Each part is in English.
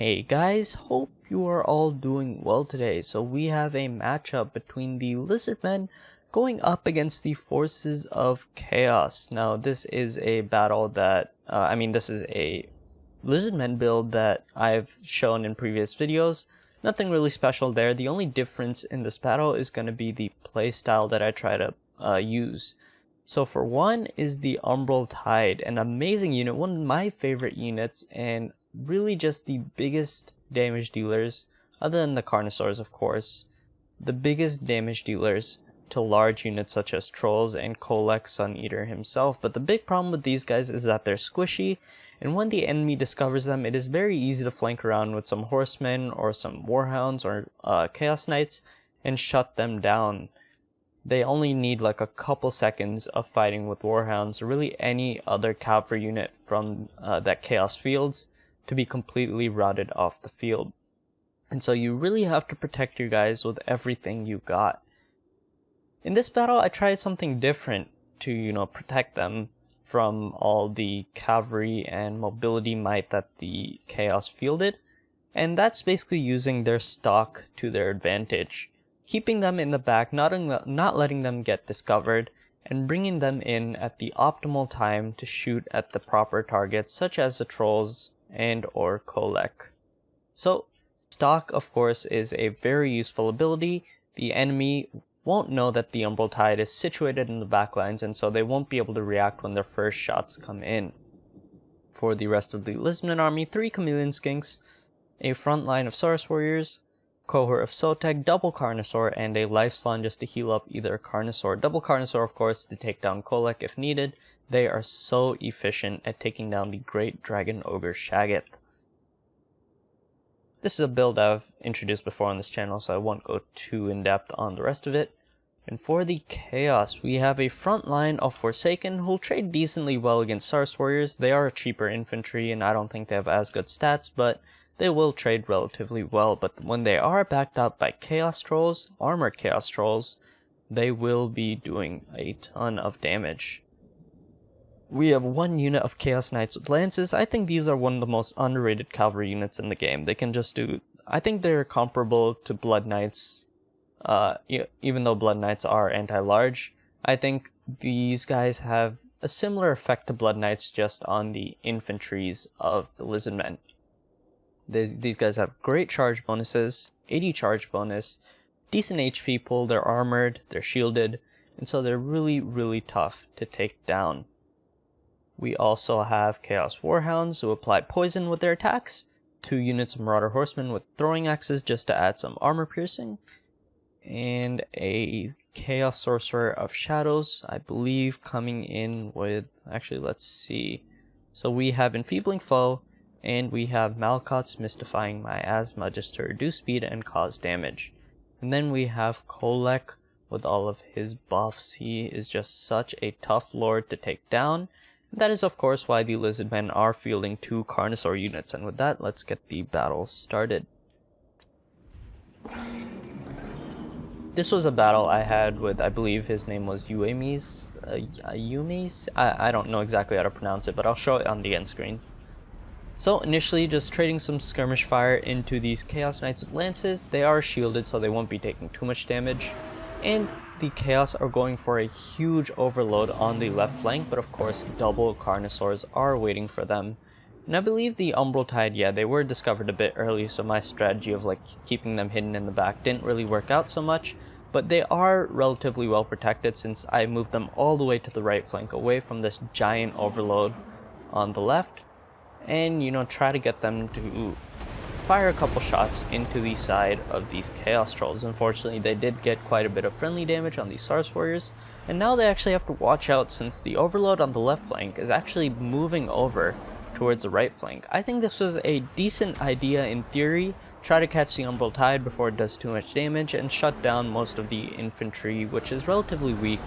Hey guys, hope you are all doing well today. So we have a matchup between the Lizardmen going up against the forces of Chaos. Now this is a battle that, this is a Lizardmen build that I've shown in previous videos. Nothing really special there. The only difference in this battle is going to be the playstyle that I try to use. So for one is the Umbral Tide, an amazing unit, one of my favorite units, and really just the biggest damage dealers, other than the CARNOSAURS of course, the biggest damage dealers to large units such as Trolls and Kolek Sun Eater himself. But the big problem with these guys is that they're squishy, and when the enemy discovers them, it is very easy to flank around with some Horsemen or some Warhounds or Chaos Knights and shut them down. They only need like a couple seconds of fighting with Warhounds or really any other cavalry unit from that Chaos fields to be completely routed off the field. And so you really have to protect your guys with everything you got. In this battle I tried something different to, protect them from all the cavalry and mobility might that the Chaos fielded, and that's basically using their stock to their advantage, keeping them in the back, not letting them get discovered, and bringing them in at the optimal time to shoot at the proper targets such as the Trolls and or Kolek. So stock of course is a very useful ability. The enemy won't know that the Umbral Tide is situated in the backlines, and so they won't be able to react when their first shots come in. For the rest of the Lizardmen army, 3 Chameleon Skinks, a front line of Saurus Warriors, cohort of Sotek, double Carnosaur, and a Life Slon just to heal up either Carnosaur. Double Carnosaur of course to take down Kolek if needed. They are so efficient at taking down the Great Dragon Ogre Shaggoth. This is a build I've introduced before on this channel, so I won't go too in depth on the rest of it. And for the Chaos, we have a front line of Forsaken who'll trade decently well against Saurus Warriors. They are a cheaper infantry and I don't think they have as good stats, but they will trade relatively well. But when they are backed up by Chaos Trolls, armored Chaos Trolls, they will be doing a ton of damage. We have one unit of Chaos Knights with Lances. I think these are one of the most underrated cavalry units in the game. They can just do, I think they're comparable to Blood Knights, even though Blood Knights are anti-large. I think these guys have a similar effect to Blood Knights just on the infantries of the Lizardmen. These guys have great charge bonuses, 80 charge bonus, decent HP pool, they're armored, they're shielded, and so they're really tough to take down. We also have Chaos Warhounds who apply poison with their attacks, 2 units of Marauder Horsemen with throwing axes just to add some armor piercing, and a Chaos Sorcerer of Shadows, I believe coming in with, actually let's see, so we have Enfeebling Foe, and we have Malkot's Mystifying Miasma just to reduce speed and cause damage. And then we have Kolek with all of his buffs. He is just such a tough lord to take down. That is of course why the Lizardmen are fielding 2 Carnosaur units, and with that let's get the battle started. This was a battle I had with, I believe his name was Yumis. I don't know exactly how to pronounce it, but I'll show it on the end screen. So initially just trading some skirmish fire into these Chaos Knights with Lances. They are shielded so they won't be taking too much damage, and the Chaos are going for a huge overload on the left flank, but of course double Carnosaurs are waiting for them. And I believe the Umbral Tide, they were discovered a bit early, so my strategy of keeping them hidden in the back didn't really work out so much, but they are relatively well protected since I moved them all the way to the right flank away from this giant overload on the left, and try to get them to fire a couple shots into the side of these Chaos Trolls. Unfortunately, they did get quite a bit of friendly damage on these Saurus Warriors, and now they actually have to watch out since the overload on the left flank is actually moving over towards the right flank. I think this was a decent idea in theory. Try to catch the Umbral Tide before it does too much damage and shut down most of the infantry, which is relatively weak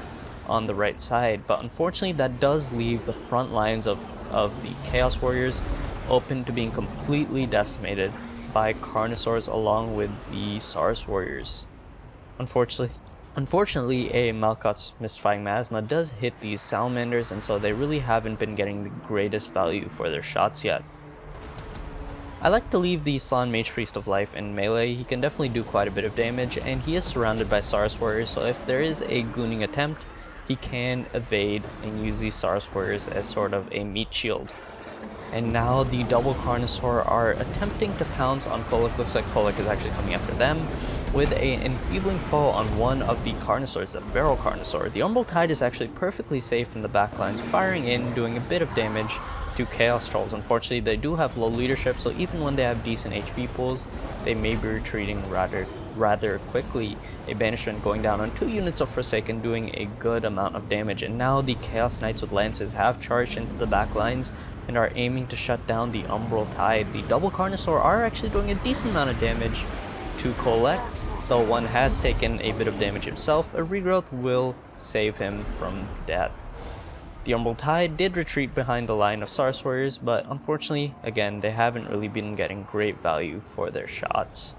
on the right side. But unfortunately that does leave the front lines of the Chaos Warriors open to being completely decimated by Carnosaurs along with the Saurus Warriors. Unfortunately, a Malkot's Mystifying Miasma does hit these Salamanders, and so they really haven't been getting the greatest value for their shots yet. I like to leave the Slan Mage Priest of Life in melee. He can definitely do quite a bit of damage, and he is surrounded by Saurus Warriors, so if there is a gooning attempt, he can evade and use these Saurus Warriors as sort of a meat shield. And now the double Carnosaur are attempting to pounce on Kolek. Looks like Kolek is actually coming after them with an enfeebling foe on one of the Carnosaurs, the Feral Carnosaur. The Umbral Tide is actually perfectly safe in the backlines, firing in, doing a bit of damage to Chaos Trolls. Unfortunately, they do have low leadership, so even when they have decent HP pools, they may be retreating rather quickly. A Banishment going down on 2 units of Forsaken, doing a good amount of damage. And now the Chaos Knights with Lances have charged into the back lines and are aiming to shut down the Umbral Tide. The double Carnosaur are actually doing a decent amount of damage to Kolek, though one has taken a bit of damage himself. A regrowth will save him from death. The Umbral Tide did retreat behind a line of Saurus Warriors, but unfortunately, again, they haven't really been getting great value for their shots.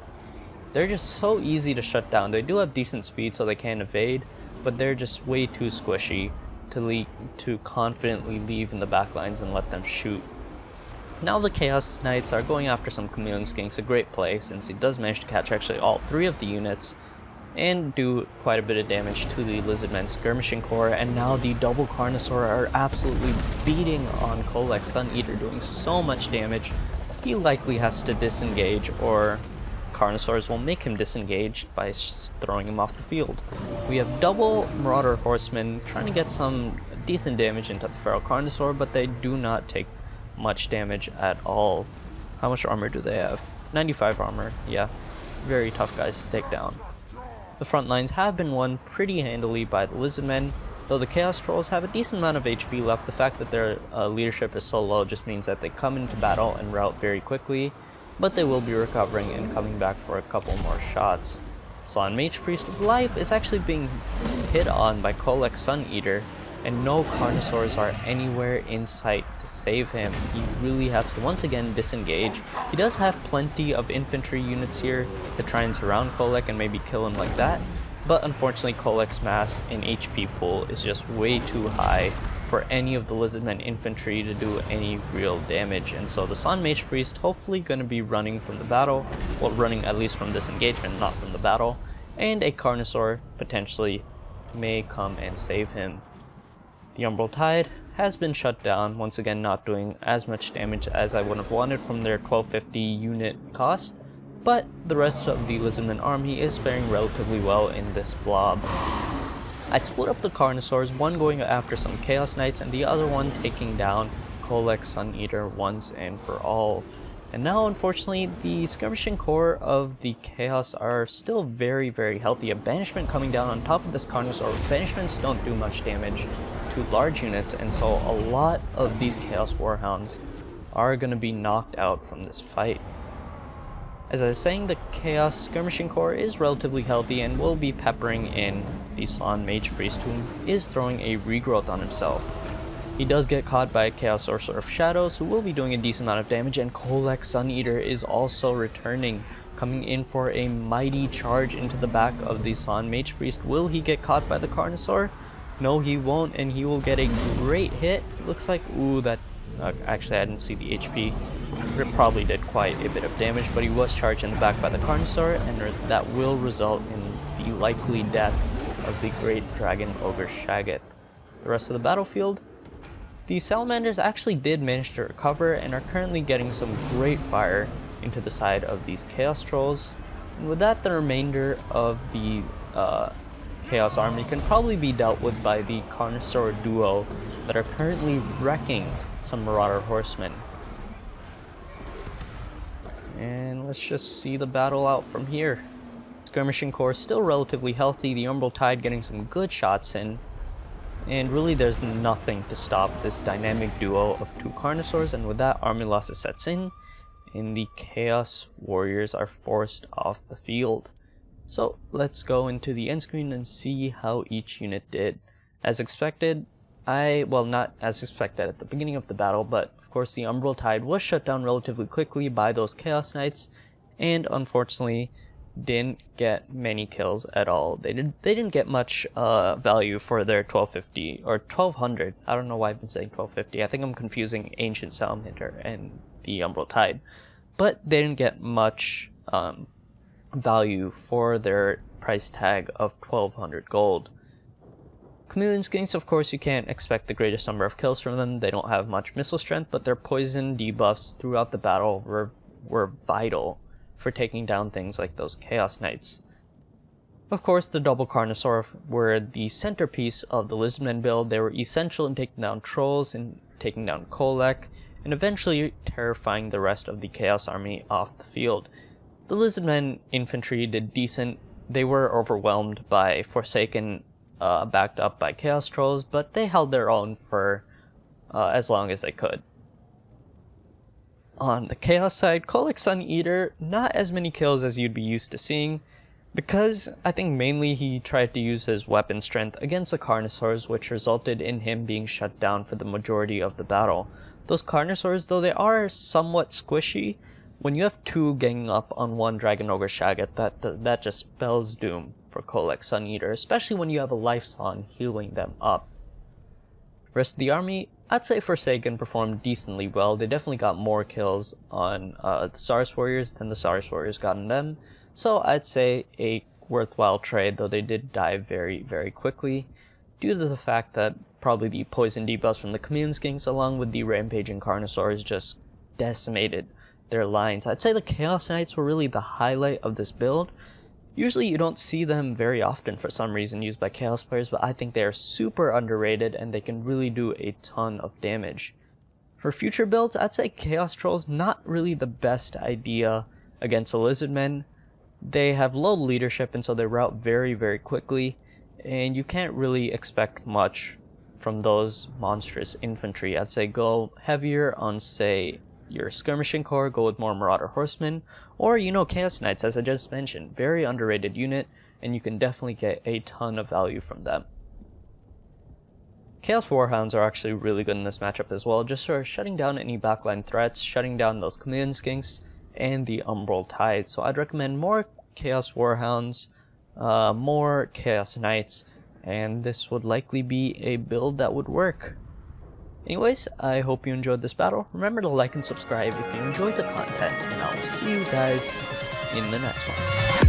They're just so easy to shut down. They do have decent speed so they can evade, but they're just way too squishy to confidently leave in the backlines and let them shoot. Now the Chaos Knights are going after some Chameleon Skinks, a great play since he does manage to catch actually all 3 of the units and do quite a bit of damage to the Lizardmen Skirmishing Corps. And now the double Carnosaur are absolutely beating on Kolek Sun Eater, doing so much damage. He likely has to disengage, or Carnosaurs will make him disengage by throwing him off the field. We have double Marauder Horsemen trying to get some decent damage into the Feral Carnosaur, but they do not take much damage at all. How much armor do they have? 95 armor, yeah. Very tough guys to take down. The front lines have been won pretty handily by the Lizardmen, though the Chaos Trolls have a decent amount of HP left. The fact that their leadership is so low just means that they come into battle and rout very quickly, but they will be recovering and coming back for a couple more shots. Slan Mage Priest of Life is actually being hit on by Kolek Sun Eater, and no Carnosaurs are anywhere in sight to save him. He really has to once again disengage. He does have plenty of infantry units here to try and surround Kolek and maybe kill him like that, but unfortunately Kolek's mass and HP pool is just way too high for any of the Lizardmen infantry to do any real damage, and so the Slan Mage Priest hopefully going to be running from the battle, well, running at least from this engagement, not from the battle, and a Carnosaur potentially may come and save him. The Umbral Tide has been shut down, once again not doing as much damage as I would have wanted from their 1250 unit cost, but the rest of the Lizardmen army is faring relatively well in this blob. I split up the Carnosaurs, one going after some Chaos Knights and the other one taking down Kolek Sun Eater once and for all. And now, unfortunately, the Skirmishing Corps of the Chaos are still very, very healthy. A Banishment coming down on top of this Carnosaur. Banishments don't do much damage to large units, and so a lot of these Chaos Warhounds are going to be knocked out from this fight. As I was saying, the Chaos Skirmishing Corps is relatively healthy and will be peppering in the Slan Mage Priest, who is throwing a regrowth on himself. He does get caught by a Chaos Sorcerer of Shadows, who will be doing a decent amount of damage, and Kolek Sun Eater is also returning, coming in for a mighty charge into the back of the Slan Mage Priest. Will he get caught by the Carnosaur? No, he won't, and he will get a great hit. Looks like, ooh, that, actually I didn't see the HP. It probably did quite a bit of damage, but he was charged in the back by the Carnosaur, and that will result in the likely death of the Great Dragon Ogre Shaggoth. The rest of the battlefield, the Salamanders actually did manage to recover and are currently getting some great fire into the side of these Chaos Trolls. And with that, the remainder of the Chaos Army can probably be dealt with by the Carnosaur duo that are currently wrecking some Marauder Horsemen. And let's just see the battle out from here. Skirmishing Corps still relatively healthy, the Umbral Tide getting some good shots in, and really there's nothing to stop this dynamic duo of 2 Carnosaurs, and with that, army losses sets in, and the Chaos Warriors are forced off the field. So let's go into the end screen and see how each unit did. As expected, well, not as expected at the beginning of the battle, but of course the Umbral Tide was shut down relatively quickly by those Chaos Knights, and unfortunately didn't get many kills at all. They didn't get much value for their 1250 or 1200. I don't know why I've been saying 1250. I think I'm confusing Ancient Salamander and the Umbral Tide. but they didn't get much value for their price tag of 1200 gold. Chameleon Skinks, of course, you can't expect the greatest number of kills from them. They don't have much missile strength, but their poison debuffs throughout the battle were vital for taking down things like those Chaos Knights. Of course, the double Carnosaur were the centerpiece of the Lizardmen build. They were essential in taking down trolls and taking down Kolek, and eventually terrifying the rest of the Chaos Army off the field. The Lizardmen infantry did decent. They were overwhelmed by Forsaken, backed up by Chaos Trolls, but they held their own for as long as they could. On the Chaos side, Kolek Sun Eater, not as many kills as you'd be used to seeing, because I think mainly he tried to use his weapon strength against the Carnosaurs, which resulted in him being shut down for the majority of the battle. Those Carnosaurs, though they are somewhat squishy, when you have two ganging up on one Dragon Ogre Shaggot, that just spells doom for Kolek Sun Eater, especially when you have a Life Song healing them up. Rest of the army, I'd say Forsaken performed decently well. They definitely got more kills on the Saurus Warriors than the Saurus Warriors got on them, so I'd say a worthwhile trade, though they did die very, very quickly, due to the fact that probably the poison debuffs from the Chameleon Skinks along with the Rampaging Carnosaurs just decimated their lines. I'd say the Chaos Knights were really the highlight of this build. Usually you don't see them very often for some reason used by Chaos players, but I think they are super underrated and they can really do a ton of damage. For future builds, I'd say Chaos Trolls not really the best idea against the Lizardmen. They have low leadership and so they rout very, very quickly, and you can't really expect much from those monstrous infantry. I'd say go heavier on, say, your Skirmishing Corps, go with more Marauder Horsemen, or, Chaos Knights, as I just mentioned. Very underrated unit, and you can definitely get a ton of value from them. Chaos Warhounds are actually really good in this matchup as well, just for shutting down any backline threats, shutting down those Chameleon Skinks, and the Umbral Tide. So I'd recommend more Chaos Warhounds, more Chaos Knights, and this would likely be a build that would work. Anyways, I hope you enjoyed this battle. Remember to like and subscribe if you enjoyed the content, and I'll see you guys in the next one.